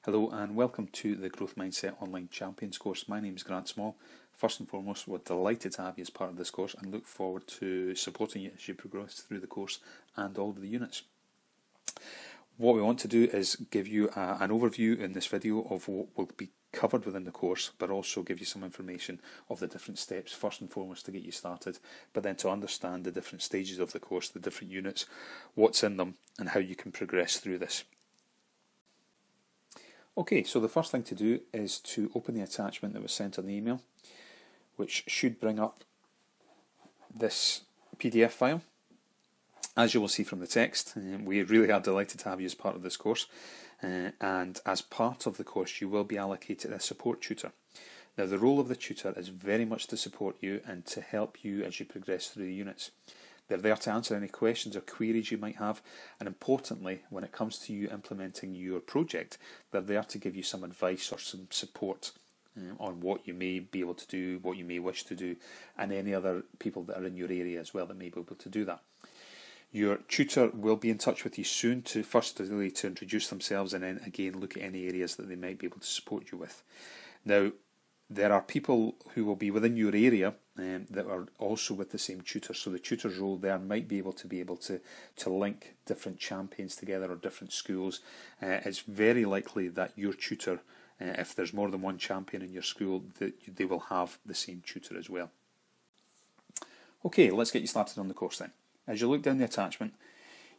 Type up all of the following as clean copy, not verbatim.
Hello and welcome to the Growth Mindset Online Champions course. My name is Grant Small. First and foremost, we're delighted to have you as part of this course and look forward to supporting you as you progress through the course and all of the units. What we want to do is give you an overview in this video of what will be covered within the course, but also give you some information of the different steps, first and foremost to get you started, but then to understand the different stages of the course, the different units, what's in them and how you can progress through this. Okay, so the first thing to do is to open the attachment that was sent on the email, which should bring up this PDF file. As you will see from the text, we really are delighted to have you as part of this course, and as part of the course you will be allocated a support tutor. Now the role of the tutor is very much to support you and to help you as you progress through the units. They're there to answer any questions or queries you might have, and importantly, when it comes to you implementing your project, they're there to give you some advice or some support on what you may be able to do, what you may wish to do, and any other people that are in your area as well that may be able to do that. Your tutor will be in touch with you soon to firstly to introduce themselves and then again look at any areas that they might be able to support you with. Now, there are people who will be within your area that are also with the same tutor, so the tutor's role there might be able to link different champions together or different schools. It's very likely that your tutor, if there's more than one champion in your school, that they will have the same tutor as well. Okay, let's get you started on the course then. As you look down the attachment,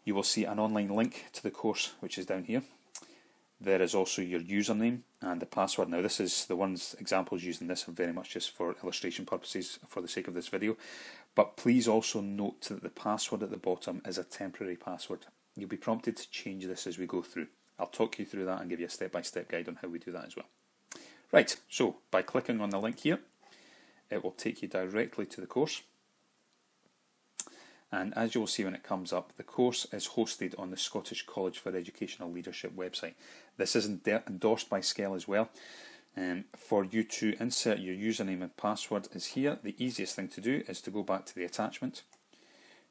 you will see an online link to the course, which is down here. There is also your username and the password. Now this is the ones, examples used in this are very much just for illustration purposes for the sake of this video. But please also note that the password at the bottom is a temporary password. You'll be prompted to change this as we go through. I'll talk you through that and give you a step-by-step guide on how we do that as well. Right, so by clicking on the link here, it will take you directly to the course. And as you will see when it comes up, the course is hosted on the Scottish College for Educational Leadership website. This is endorsed by SKEL as well. For you to insert your username and password is here. The easiest thing to do is to go back to the attachment,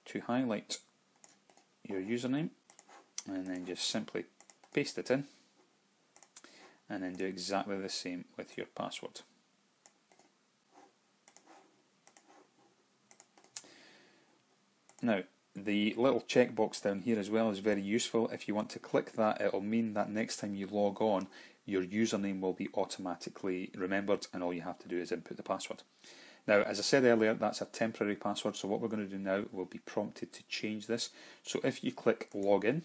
to highlight your username, and then just simply paste it in, and then do exactly the same with your password. Now, the little checkbox down here as well is very useful. If you want to click that, it will mean that next time you log on, your username will be automatically remembered and all you have to do is input the password. Now, as I said earlier, that's a temporary password, so what we're going to do now, we'll be prompted to change this. So if you click Login,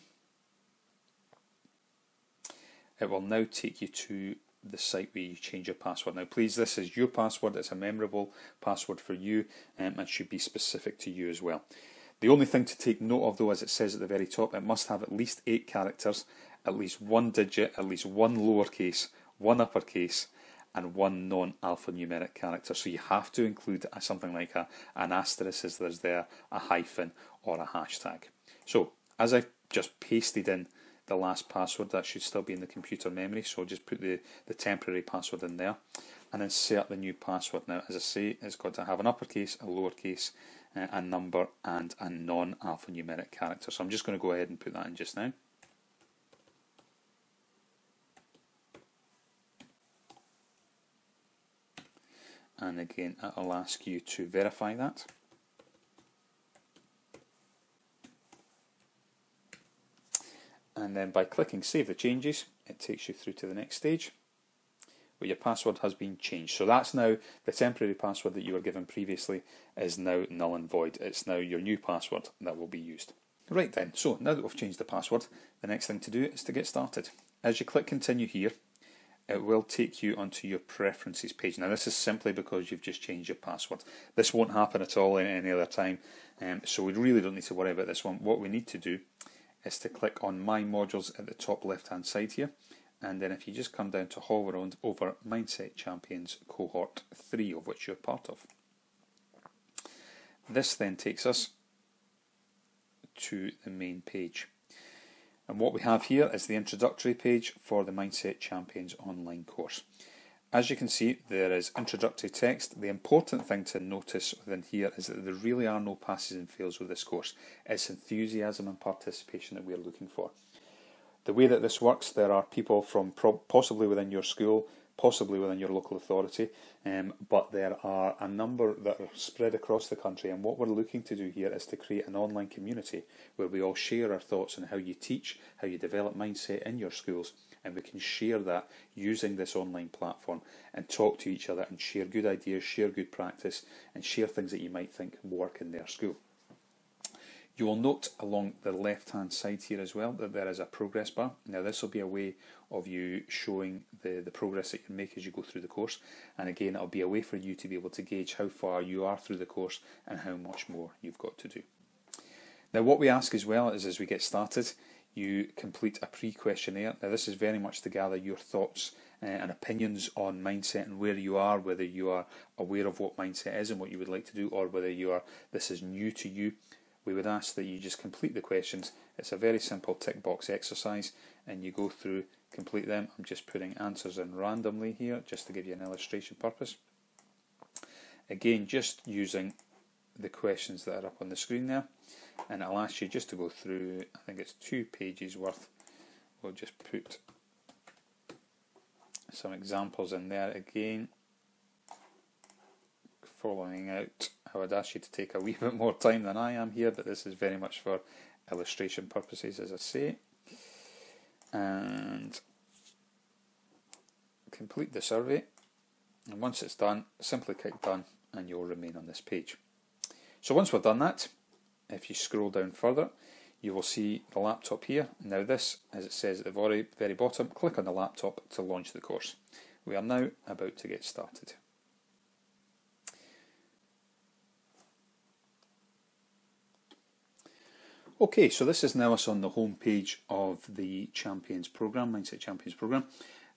it will now take you to the site where you change your password. Now please, this is your password, it's a memorable password for you and should be specific to you as well. The only thing to take note of though, as it says at the very top, it must have at least 8 characters, at least one digit, at least one lowercase, one uppercase, and one non-alphanumeric character. So you have to include something like an asterisk as there's there, a hyphen, or a hashtag. So as I've just pasted in the last password, that should still be in the computer memory, so just put the temporary password in there and insert the new password. Now as I say, it's got to have an uppercase, a lowercase, a number and a non-alphanumeric character. So I'm just going to go ahead and put that in just now. And again, I'll ask you to verify that. And then by clicking Save the Changes, it takes you through to the next stage where your password has been changed. So that's now the temporary password that you were given previously is now null and void. It's now your new password that will be used. Right then, so now that we've changed the password, the next thing to do is to get started. As you click Continue here, it will take you onto your Preferences page. Now this is simply because you've just changed your password. This won't happen at all in any other time, so we really don't need to worry about this one. What we need to do is to click on My Modules at the top left hand side here, and then if you just come down to hover on over Mindset Champions Cohort 3, of which you're part of. This then takes us to the main page. And what we have here is the introductory page for the Mindset Champions online course. As you can see, there is introductory text. The important thing to notice within here is that there really are no passes and fails with this course. It's enthusiasm and participation that we are looking for. The way that this works, there are people from possibly within your school, possibly within your local authority, but there are a number that are spread across the country, and what we're looking to do here is to create an online community where we all share our thoughts on how you teach, how you develop mindset in your schools, and we can share that using this online platform and talk to each other and share good ideas, share good practice, and share things that you might think work in their school. You will note along the left hand side here as well that there is a progress bar. Now this will be a way of you showing the progress that you make as you go through the course, and again it'll be a way for you to be able to gauge how far you are through the course and how much more you've got to do. Now what we ask as well is, as we get started, you complete a pre-questionnaire. Now this is very much to gather your thoughts and opinions on mindset and where you are, whether you are aware of what mindset is and what you would like to do, or whether this is new to you. We would ask that you just complete the questions. It's a very simple tick box exercise, and you go through, complete them. I'm just putting answers in randomly here just to give you an illustration purpose. Again, just using the questions that are up on the screen there, and I'll ask you just to go through, I think it's 2 pages worth. We'll just put some examples in there again. Following out, I would ask you to take a wee bit more time than I am here, but this is very much for illustration purposes, as I say. And complete the survey, and once it's done, simply click done and you'll remain on this page. So once we've done that, if you scroll down further, you will see the laptop here. Now this, as it says at the very bottom, click on the laptop to launch the course. We are now about to get started. Okay, so this is now us on the home page of the Champions Programme, Mindset Champions Programme.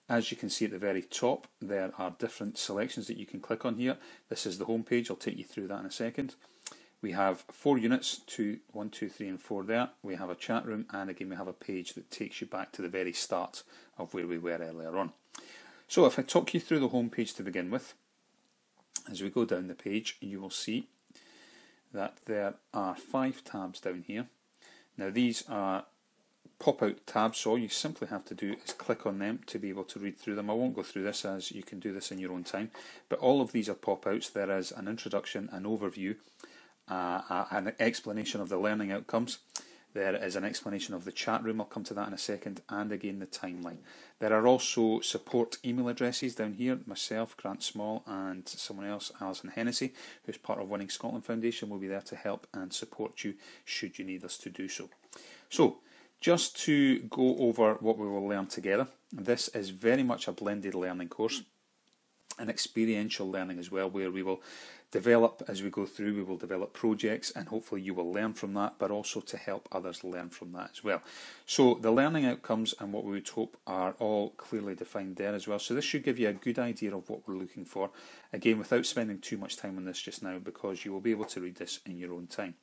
As you can see at the very top, there are different selections that you can click on here. This is the home page. I'll take you through that in a second. We have 4 units, 1, 2, 3 and 4 there. We have a chat room, and again we have a page that takes you back to the very start of where we were earlier on. So if I talk you through the home page to begin with, as we go down the page, you will see that there are 5 tabs down here. Now these are pop-out tabs, so all you simply have to do is click on them to be able to read through them. I won't go through this, as you can do this in your own time, but all of these are pop-outs. There is an introduction, an overview, an explanation of the learning outcomes. There is an explanation of the chat room, I'll come to that in a second, and again the timeline. There are also support email addresses down here. Myself, Grant Small, and someone else, Alison Hennessy, who's part of Winning Scotland Foundation, will be there to help and support you should you need us to do so. So, just to go over what we will learn together, this is very much a blended learning course, an experiential learning as well, where we will develop, as we go through, we will develop projects, and hopefully you will learn from that, but also to help others learn from that as well. So the learning outcomes and what we would hope are all clearly defined there as well. So this should give you a good idea of what we're looking for, again without spending too much time on this just now, because you will be able to read this in your own time.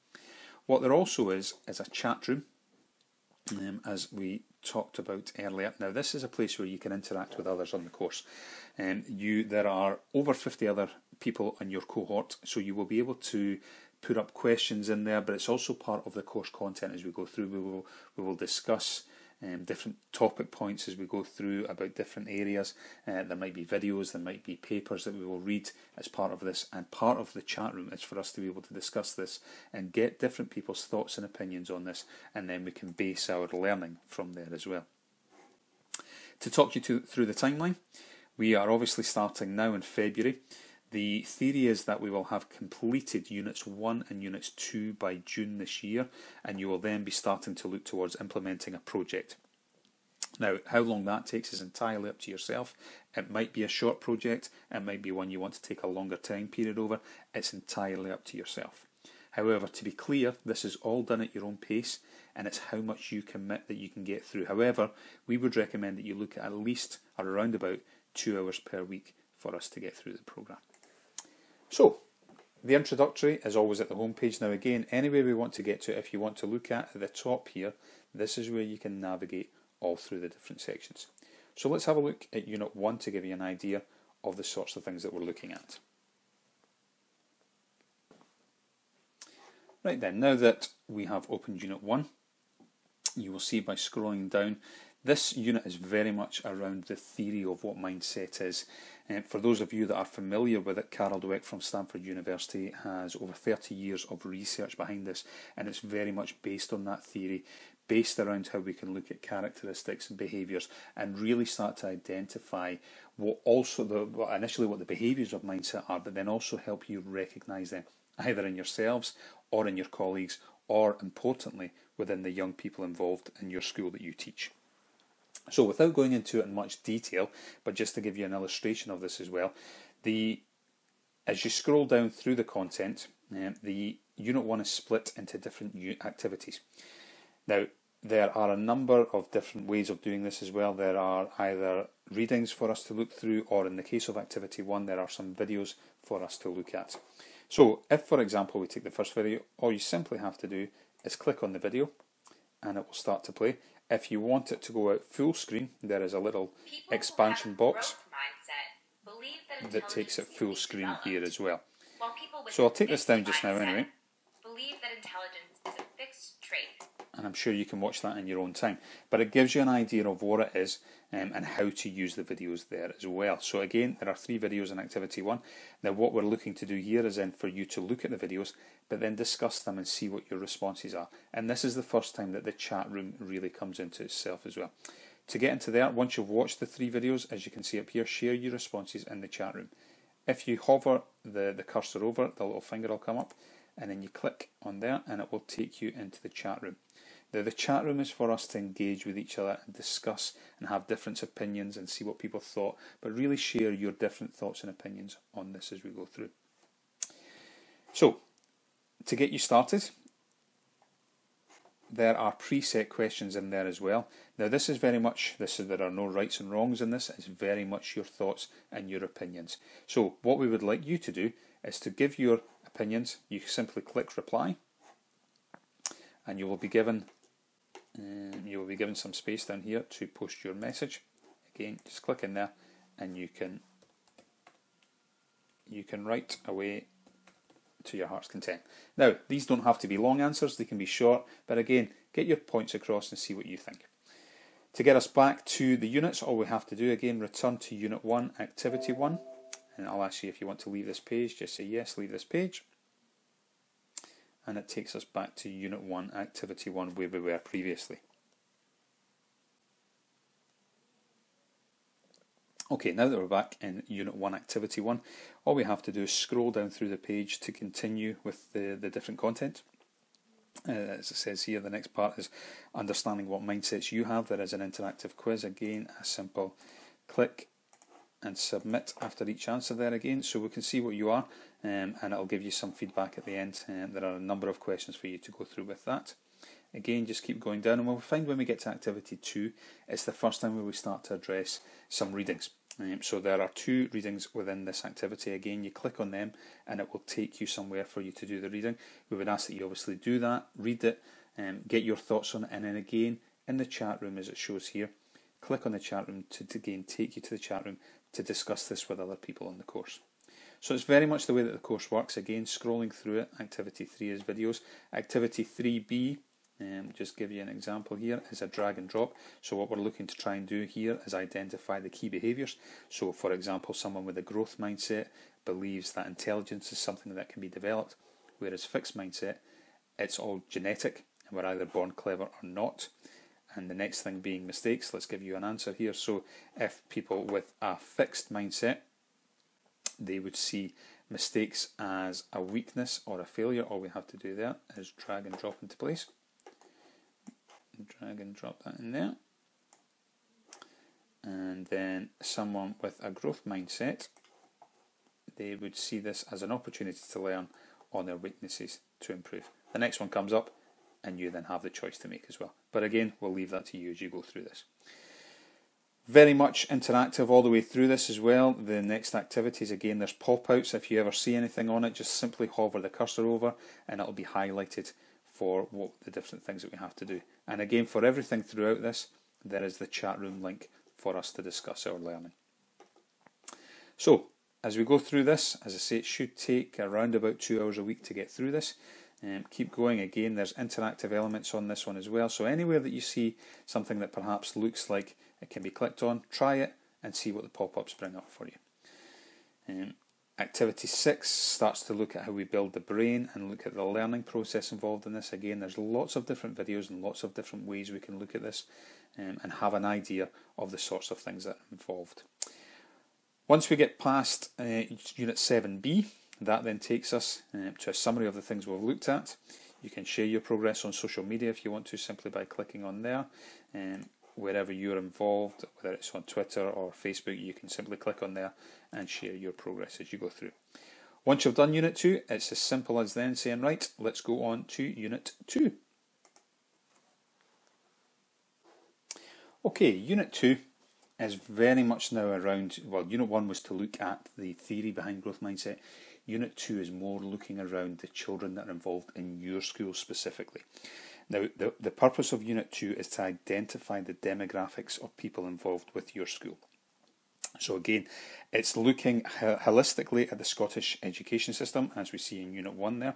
What there also is a chat room, as we talked about earlier. Now this is a place where you can interact with others on the course. There are over 50 other people in your cohort, so you will be able to put up questions in there, but it's also part of the course content as we go through. We will discuss different topic points as we go through about different areas. There might be videos, there might be papers that we will read as part of this, and part of the chat room is for us to be able to discuss this and get different people's thoughts and opinions on this, and then we can base our learning from there as well. To talk you through the timeline, we are obviously starting now in February. The theory is that we will have completed Units 1 and Units 2 by June this year, and you will then be starting to look towards implementing a project. Now, how long that takes is entirely up to yourself. It might be a short project, it might be one you want to take a longer time period over. It's entirely up to yourself. However, to be clear, this is all done at your own pace, and it's how much you commit that you can get through. However, we would recommend that you look at least or around about 2 hours per week for us to get through the programme. So, the introductory is always at the home page. Now again, anywhere we want to get to, if you want to look at the top here, this is where you can navigate all through the different sections. So let's have a look at Unit 1 to give you an idea of the sorts of things that we're looking at. Right then, now that we have opened Unit 1, you will see by scrolling down This unit is very much around the theory of what mindset is. For those of you that are familiar with it, Carol Dweck from Stanford University has over 30 years of research behind this, and it's very much based on that theory, based around how we can look at characteristics and behaviours and really start to identify initially what the behaviours of mindset are, but then also help you recognise them, either in yourselves or in your colleagues, or importantly, within the young people involved in your school that you teach. So without going into it in much detail, but just to give you an illustration of this as well, as you scroll down through the content, the Unit 1 is split into different activities. Now, there are a number of different ways of doing this as well. There are either readings for us to look through, or in the case of Activity 1, there are some videos for us to look at. So if, for example, we take the first video, all you simply have to do is click on the video and it will start to play. If you want it to go out full screen, there is a little expansion box that takes it full screen here as well. So I'll take this down just now anyway. Believe that intelligence is a fixed trait. And I'm sure you can watch that in your own time. But it gives you an idea of what it is and how to use the videos there as well. So again, there are 3 videos in Activity 1. Now what we're looking to do here is then for you to look at the videos, but then discuss them and see what your responses are. And this is the first time that the chat room really comes into itself as well. To get into there, once you've watched the 3 videos, as you can see up here, share your responses in the chat room. If you hover the cursor over, the little finger will come up, and then you click on there and it will take you into the chat room. Now the chat room is for us to engage with each other and discuss and have different opinions and see what people thought, but really share your different thoughts and opinions on this as we go through. So, to get you started, there are preset questions in there as well. Now this is very much, there are no rights and wrongs in this, it's very much your thoughts and your opinions. So what we would like you to do is to give your opinions. You simply click reply and you will be given some space down here to post your message. Again, just click in there and you can write away to your heart's content. Now, these don't have to be long answers, they can be short, but again, get your points across and see what you think. To get us back to the units, all we have to do, again, return to Unit 1, Activity 1, and I'll ask you if you want to leave this page, just say yes, leave this page. And it takes us back to Unit 1, Activity 1, where we were previously. Okay, now that we're back in Unit 1, Activity 1, all we have to do is scroll down through the page to continue with the different content. As it says here, the next part is understanding what mindsets you have. There is an interactive quiz. Again, a simple click and submit after each answer there again, so we can see what you are, and it'll give you some feedback at the end. There are a number of questions for you to go through with that. Again, just keep going down, and we'll find when we get to Activity 2, it's the first time where we start to address some readings. So there are 2 readings within this activity. Again, you click on them and it will take you somewhere for you to do the reading. We would ask that you obviously do that, read it, get your thoughts on it, and then again, in the chat room as it shows here, click on the chat room to again take you to the chat room to discuss this with other people in the course. So it's very much the way that the course works. Again, scrolling through it, Activity 3 is videos. Activity 3B, just give you an example here, is a drag and drop. So what we're looking to try and do here is identify the key behaviours. So for example, someone with a growth mindset believes that intelligence is something that can be developed, whereas fixed mindset, it's all genetic and we're either born clever or not. And the next thing being mistakes. Let's give you an answer here. So if people with a fixed mindset, they would see mistakes as a weakness or a failure. All we have to do there is drag and drop into place. Drag and drop that in there. And then someone with a growth mindset, they would see this as an opportunity to learn on their weaknesses to improve. The next one comes up and you then have the choice to make as well. But again, we'll leave that to you as you go through this. Very much interactive all the way through this as well. The next activities, again, there's pop-outs. If you ever see anything on it, just simply hover the cursor over and it'll be highlighted for what the different things that we have to do. And again, for everything throughout this, there is the chat room link for us to discuss our learning. So, as we go through this, as I say, it should take around about 2 hours a week to get through this. Keep going. Again, there's interactive elements on this one as well. So anywhere that you see something that perhaps looks like it can be clicked on, try it and see what the pop-ups bring up for you. Activity 6 starts to look at how we build the brain and look at the learning process involved in this. Again, there's lots of different videos and lots of different ways we can look at this and have an idea of the sorts of things that are involved. Once we get past Unit 7b, that then takes us to a summary of the things we've looked at. You can share your progress on social media if you want to, simply by clicking on there. Wherever you're involved, whether it's on Twitter or Facebook, you can simply click on there and share your progress as you go through. Once you've done Unit 2, it's as simple as then saying, right, let's go on to Unit 2. Okay, Unit 2 is very much now around, well, Unit 1 was to look at the theory behind growth mindset. Unit 2 is more looking around the children that are involved in your school specifically. Now, the purpose of Unit 2 is to identify the demographics of people involved with your school. So again, it's looking holistically at the Scottish education system, as we see in Unit 1 there.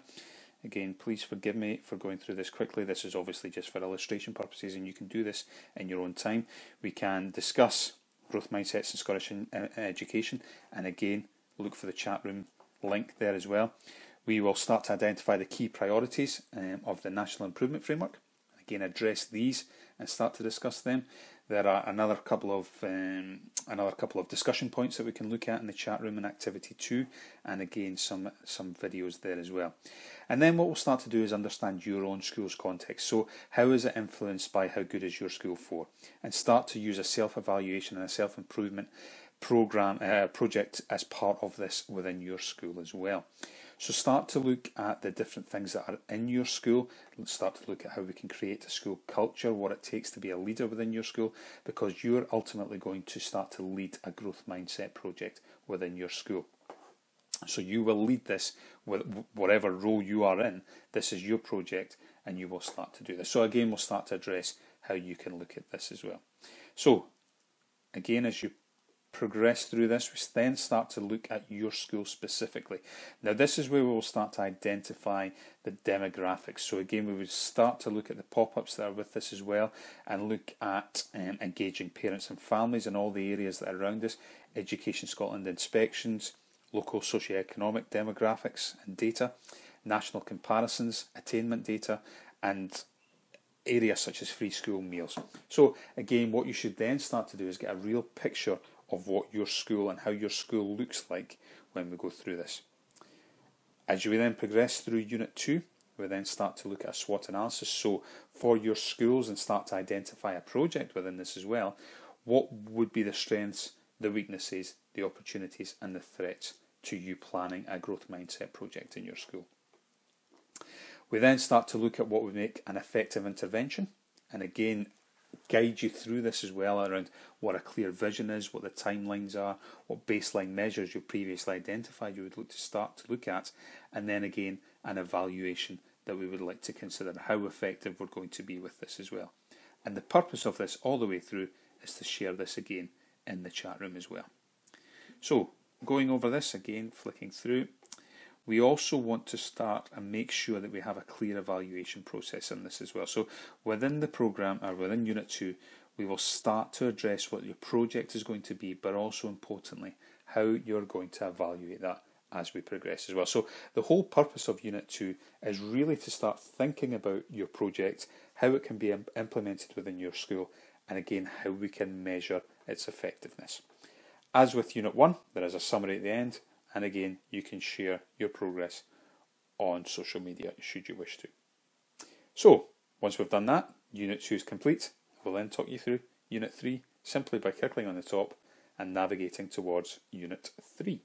Again, please forgive me for going through this quickly. This is obviously just for illustration purposes, and you can do this in your own time. We can discuss growth mindsets in Scottish education, and again, look for the chat room link there as well. We will start to identify the key priorities of the National Improvement Framework. Again, address these and start to discuss them. There are another couple of discussion points that we can look at in the chat room in Activity 2, and again some videos there as well. And then what we'll start to do is understand your own school's context. So how is it influenced by how good is your school for? And start to use a self-evaluation and a self-improvement project as part of this within your school as well. So start to look at the different things that are in your school. Let's start to look at how we can create a school culture, what it takes to be a leader within your school, because you're ultimately going to start to lead a growth mindset project within your school. So you will lead this with whatever role you are in. This is your project and you will start to do this. So again, we'll start to address how you can look at this as well. So again, as you progress through this, we then start to look at your school specifically. Now this is where we will start to identify the demographics. So again, we would start to look at the pop-ups that are with this as well, and look at engaging parents and families in all the areas that are around us, Education Scotland inspections, local socioeconomic demographics and data, national comparisons, attainment data, and areas such as free school meals. So again, what you should then start to do is get a real picture of what your school and how your school looks like when we go through this. As we then progress through Unit 2, we then start to look at a SWOT analysis. So for your schools, and start to identify a project within this as well, what would be the strengths, the weaknesses, the opportunities and the threats to you planning a growth mindset project in your school. We then start to look at what would make an effective intervention, and again guide you through this as well around what a clear vision is, what the timelines are, what baseline measures you previously identified you would look to start to look at, and then again an evaluation that we would like to consider how effective we're going to be with this as well. And the purpose of this all the way through is to share this again in the chat room as well. So going over this again, flicking through, we also want to start and make sure that we have a clear evaluation process in this as well. So within the programme, or within Unit 2, we will start to address what your project is going to be, but also importantly, how you're going to evaluate that as we progress as well. So the whole purpose of Unit 2 is really to start thinking about your project, how it can be implemented within your school, and again, how we can measure its effectiveness. As with Unit 1, there is a summary at the end, and again, you can share your progress on social media should you wish to. So, once we've done that, Unit 2 is complete. We'll then talk you through Unit 3 simply by clicking on the top and navigating towards Unit 3.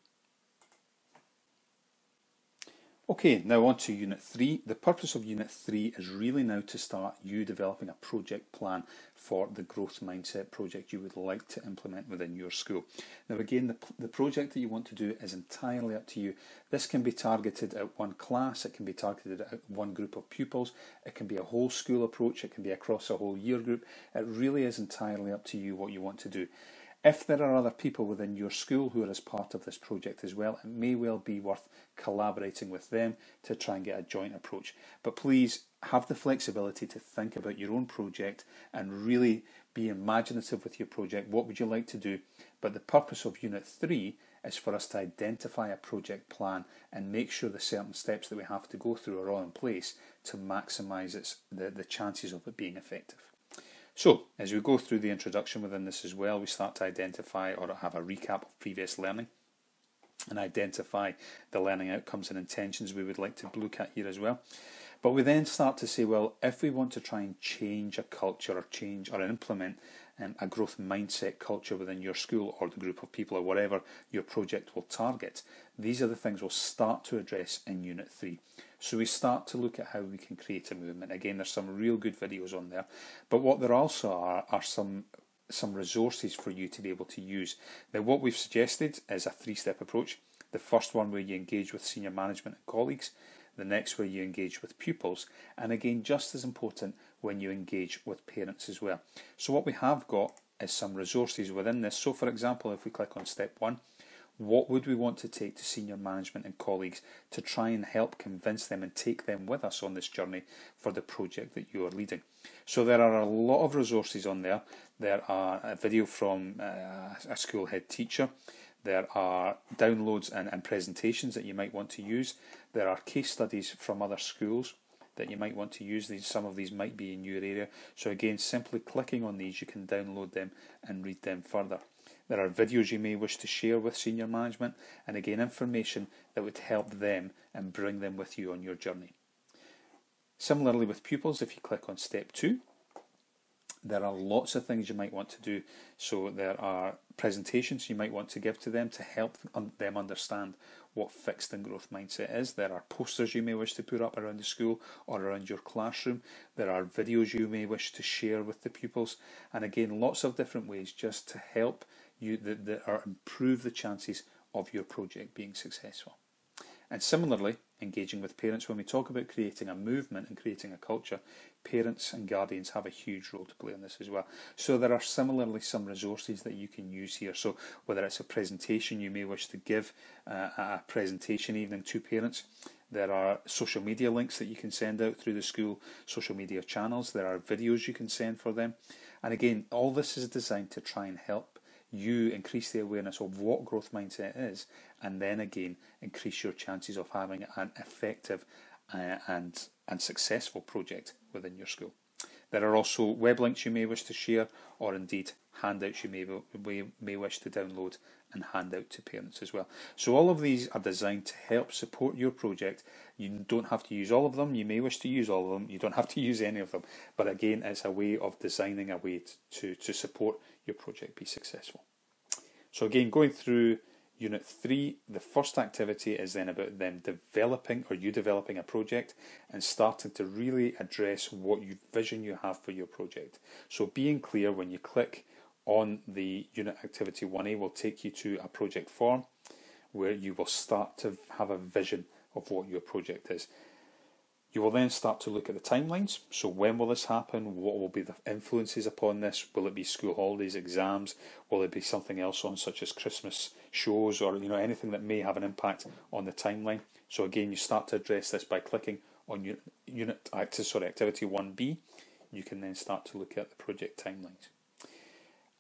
Okay, now on to Unit 3. The purpose of Unit 3 is really now to start you developing a project plan for the growth mindset project you would like to implement within your school. Now again, the project that you want to do is entirely up to you. This can be targeted at one class, it can be targeted at one group of pupils, it can be a whole school approach, it can be across a whole year group. It really is entirely up to you what you want to do. If there are other people within your school who are as part of this project as well, it may well be worth collaborating with them to try and get a joint approach. But please have the flexibility to think about your own project and really be imaginative with your project. What would you like to do? But the purpose of Unit 3 is for us to identify a project plan and make sure the certain steps that we have to go through are all in place to maximise the chances of it being effective. So, as we go through the introduction within this as well, we start to identify or have a recap of previous learning and identify the learning outcomes and intentions we would like to look at here as well. But we then start to say, well, if we want to try and change a culture or change or implement a growth mindset culture within your school or the group of people or whatever your project will target, these are the things we'll start to address in Unit 3. So we start to look at how we can create a movement. Again, there's some real good videos on there, but what there also are some resources for you to be able to use. Now, what we've suggested is a 3-step approach. The first one where you engage with senior management and colleagues, the next where you engage with pupils, and again, just as important, when you engage with parents as well. So what we have got is some resources within this. So for example, if we click on step 1, what would we want to take to senior management and colleagues to try and help convince them and take them with us on this journey for the project that you are leading? So there are a lot of resources on there. There are a video from a school head teacher. There are downloads and presentations that you might want to use. There are case studies from other schools that you might want to use. Some of these might be in your area. So again, simply clicking on these, you can download them and read them further. There are videos you may wish to share with senior management, and again, information that would help them and bring them with you on your journey. Similarly with pupils, if you click on step 2, there are lots of things you might want to do. So there are presentations you might want to give to them to help them understand what fixed and growth mindset is. There are posters you may wish to put up around the school or around your classroom. There are videos you may wish to share with the pupils. And again, lots of different ways just to help you or improve the chances of your project being successful. And similarly, engaging with parents, when we talk about creating a movement and creating a culture, parents and guardians have a huge role to play in this as well. So there are similarly some resources that you can use here. So whether it's a presentation you may wish to give, a presentation evening to parents, there are social media links that you can send out through the school social media channels. There are videos you can send for them. And again, all this is designed to try and help you increase the awareness of what growth mindset is, and then again increase your chances of having an effective and successful project within your school. There are also web links you may wish to share, or indeed handouts you may wish to download and hand out to parents as well. So all of these are designed to help support your project. You don't have to use all of them. You may wish to use all of them. You don't have to use any of them. But again, it's a way of designing a way to support your project be successful. So again, going through Unit 3, the first activity is then about them developing a project and starting to really address what vision you have for your project. So being clear, when you click on the Unit Activity 1A, will take you to a project form where you will start to have a vision of what your project is. You will then start to look at the timelines. So when will this happen? What will be the influences upon this? Will it be school holidays, exams? Will it be something else on, such as Christmas shows, or anything that may have an impact on the timeline? So again, you start to address this by clicking on Activity 1B. You can then start to look at the project timelines.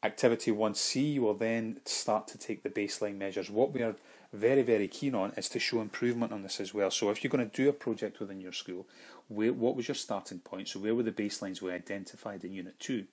Activity 1C, you will then start to take the baseline measures. What we are very, very keen on is to show improvement on this as well. So if you're going to do a project within your school, what was your starting point? So where were the baselines we identified in Unit 2?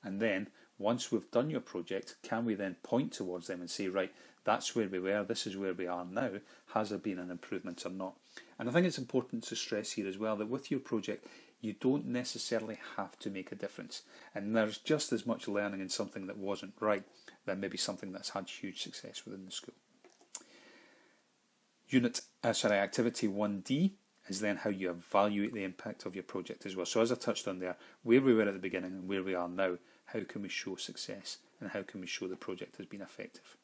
And then, once we've done your project, can we then point towards them and say, right, that's where we were, this is where we are now, has there been an improvement or not? And I think it's important to stress here as well that with your project, you don't necessarily have to make a difference. And there's just as much learning in something that wasn't right than maybe something that's had huge success within the school. Activity 1D is then how you evaluate the impact of your project as well. So as I touched on there, where we were at the beginning and where we are now, how can we show success and how can we show the project has been effective?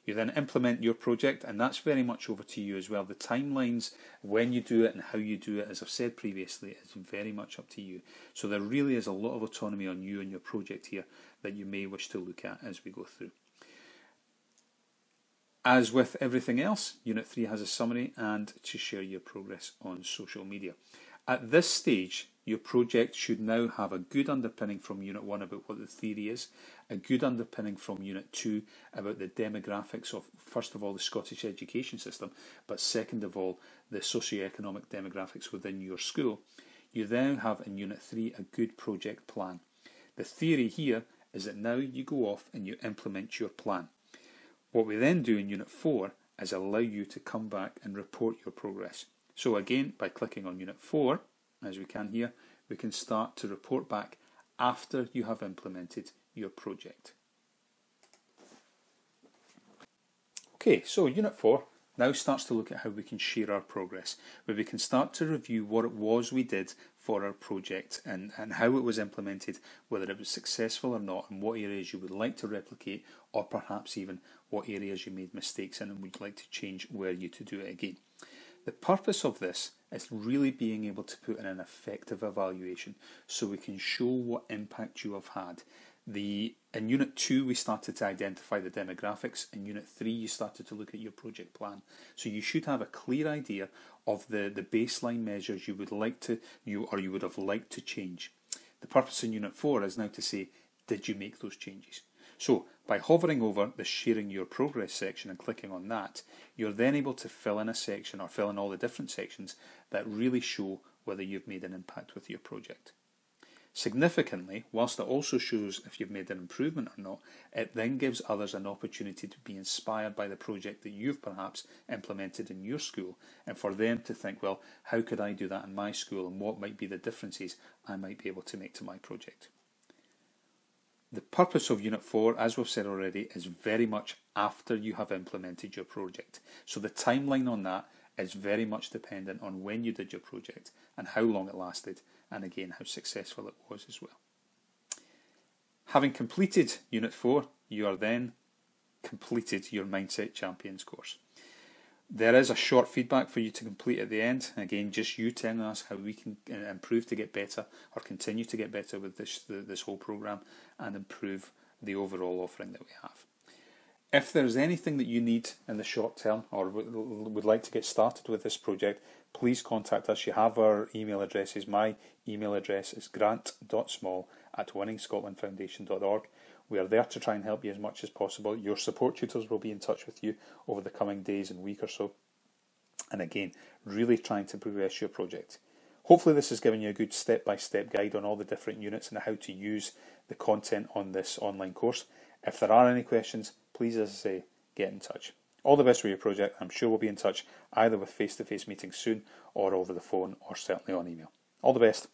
You then implement your project, and that's very much over to you as well. The timelines, when you do it and how you do it, as I've said previously, is very much up to you. So there really is a lot of autonomy on you and your project here that you may wish to look at as we go through. As with everything else, Unit 3 has a summary and to share your progress on social media. At this stage, your project should now have a good underpinning from Unit 1 about what the theory is, a good underpinning from Unit 2 about the demographics of, first of all, the Scottish education system, but second of all, the socio-economic demographics within your school. You then have in Unit 3 a good project plan. The theory here is that now you go off and you implement your plan. What we then do in Unit 4 is allow you to come back and report your progress. So again, by clicking on Unit 4, as we can here, we can start to report back after you have implemented your project. Okay, so Unit 4 now starts to look at how we can share our progress, where we can start to review what it was we did for our project and how it was implemented, whether it was successful or not, and what areas you would like to replicate, or perhaps even what areas you made mistakes in and would like to change were you to do it again. The purpose of this is really being able to put in an effective evaluation so we can show what impact you have had. In Unit 2 we started to identify the demographics. In Unit 3 you started to look at your project plan. So you should have a clear idea of the baseline measures you would have liked to change. The purpose in Unit 4 is now to say, did you make those changes? So by hovering over the sharing your progress section and clicking on that, you're then able to fill in a section or fill in all the different sections that really show whether you've made an impact with your project. Significantly, whilst it also shows if you've made an improvement or not, it then gives others an opportunity to be inspired by the project that you've perhaps implemented in your school, and for them to think, well, how could I do that in my school, and what might be the differences I might be able to make to my project. The purpose of Unit 4, as we've said already, is very much after you have implemented your project. So the timeline on that is very much dependent on when you did your project and how long it lasted, and again how successful it was as well. Having completed Unit 4, you are then completed your Mindset Champions course. There is a short feedback for you to complete at the end. Again, just you telling us how we can improve to get better or continue to get better with this whole program and improve the overall offering that we have. If there's anything that you need in the short term or would like to get started with this project, please contact us. You have our email addresses. My email address is grant.small@winningscotlandfoundation.org. We are there to try and help you as much as possible. Your support tutors will be in touch with you over the coming days and week or so. And again, really trying to progress your project. Hopefully this has given you a good step-by-step guide on all the different units and how to use the content on this online course. If there are any questions, please, as I say, get in touch. All the best for your project. I'm sure we'll be in touch either with face-to-face meetings soon or over the phone or certainly on email. All the best.